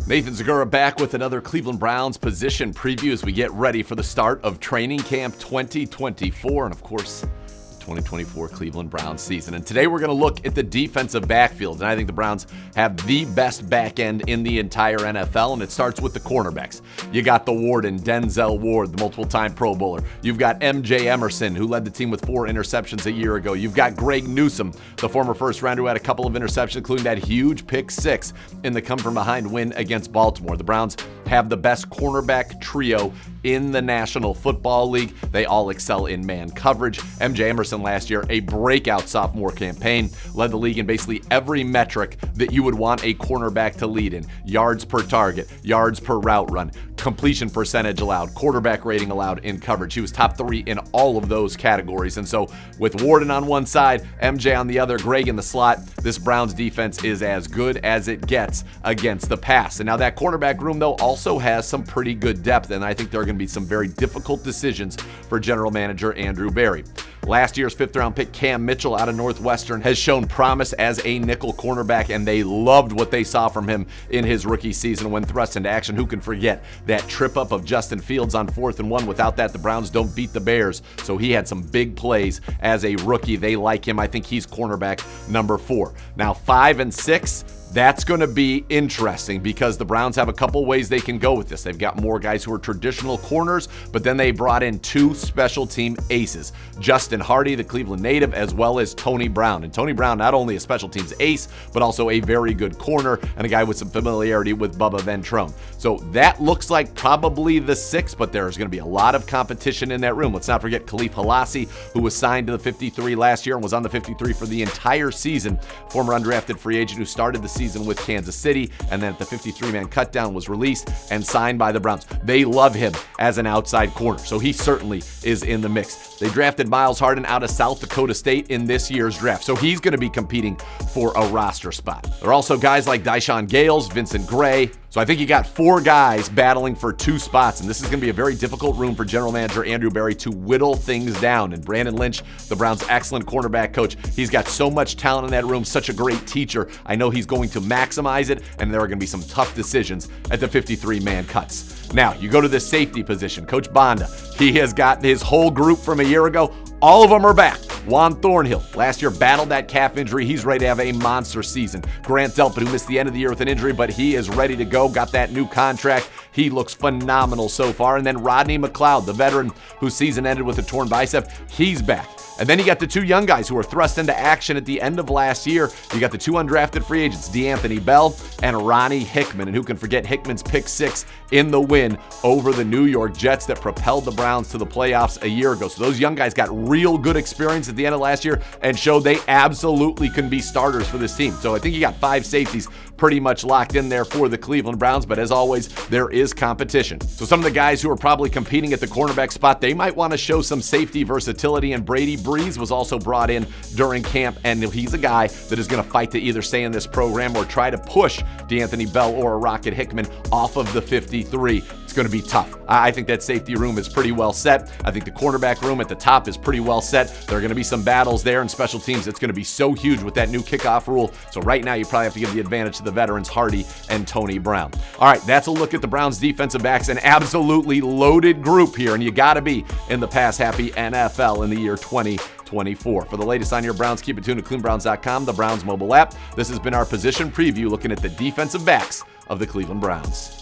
Nathan Zegura back with another Cleveland Browns position preview as we get ready for the start of training camp 2024 and, of course, the 2024 Cleveland Browns season. And today we're going to look at the defensive backfield. And I think the Browns have the best back end in the entire NFL, and it starts with the cornerbacks. You got the Warden, Denzel Ward, the multiple-time Pro Bowler. You've got M.J. Emerson, who led the team with 4 interceptions a year ago. You've got Greg Newsome, the former first-rounder who had a couple of interceptions, including that huge pick 6 in the come-from-behind win against Baltimore. The Browns have the best cornerback trio in the National Football League. They all excel in man coverage. M.J. Emerson last year, a breakout sophomore campaign, led the league in basically every metric that you would want a cornerback to lead in. Yards per target, yards per route run, completion percentage allowed, quarterback rating allowed in coverage. He was top 3 in all of those categories. And so with Warden on one side, MJ on the other, Greg in the slot, this Browns defense is as good as it gets against the pass. And now that cornerback room, though, also has some pretty good depth, and I think there are going to be some very difficult decisions for general manager Andrew Berry. Last year's 5th-round pick Cam Mitchell out of Northwestern has shown promise as a nickel cornerback, and they loved what they saw from him in his rookie season when thrust into action. Who can forget that trip up of Justin Fields on 4th and 1? Without that, the Browns don't beat the Bears, so he had some big plays as a rookie. They like him. I think he's cornerback number 4. Now 5 and 6, that's going to be interesting because the Browns have a couple ways they can go with this. They've got more guys who are traditional corners, but then they brought in 2 special team aces, Justin Hardy, the Cleveland native, as well as Tony Brown. And Tony Brown, not only a special teams ace, but also a very good corner and a guy with some familiarity with Bubba Ventrone. So that looks like probably the 6, but there's going to be a lot of competition in that room. Let's not forget Khalif Halassi, who was signed to the 53 last year and was on the 53 for the entire season. Former undrafted free agent who started the season with Kansas City, and then at the 53-man cutdown was released and signed by the Browns. They love him as an outside corner, so he certainly is in the mix. They drafted Miles Harden out of South Dakota State in this year's draft, so he's going to be competing for a roster spot. There are also guys like Dyshawn Gales, Vincent Gray. So I think you got 4 guys battling for 2 spots, and this is going to be a very difficult room for general manager Andrew Berry to whittle things down. And Brandon Lynch, the Browns' excellent cornerback coach, he's got so much talent in that room, such a great teacher. I know he's going to maximize it, and there are going to be some tough decisions at the 53-man cuts. Now, you go to the safety position. Coach Bonda, he has got his whole group from a year ago. All of them are back. Juan Thornhill, last year battled that calf injury. He's ready to have a monster season. Grant Delpit, who missed the end of the year with an injury, but he is ready to go. Got that new contract. He looks phenomenal so far. And then Rodney McLeod, the veteran whose season ended with a torn bicep, he's back. And then you got the 2 young guys who were thrust into action at the end of last year. You got the 2 undrafted free agents, DeAnthony Bell and Ronnie Hickman. And who can forget Hickman's pick 6 in the win over the New York Jets that propelled the Browns to the playoffs a year ago. So those young guys got real good experience at the end of last year and showed they absolutely can be starters for this team. So I think you got 5 safeties pretty much locked in there for the Cleveland Browns, but as always, there is competition. So some of the guys who are probably competing at the cornerback spot, they might want to show some safety versatility, and Brady Breeze was also brought in during camp, and he's a guy that is going to fight to either stay in this program or try to push DeAnthony Bell or Rocket Hickman off of the 53. It's going to be tough. I think that safety room is pretty well set. I think the cornerback room at the top is pretty well set. There are going to be some battles there in special teams. It's going to be so huge with that new kickoff rule. So right now you probably have to give the advantage to the veterans, Hardy and Tony Brown. All right, that's a look at the Browns defensive backs, an absolutely loaded group here, and you got to be in the pass-happy NFL in the year 2024. For the latest on your Browns, keep it tuned to ClevelandBrowns.com, the Browns mobile app. This has been our position preview looking at the defensive backs of the Cleveland Browns.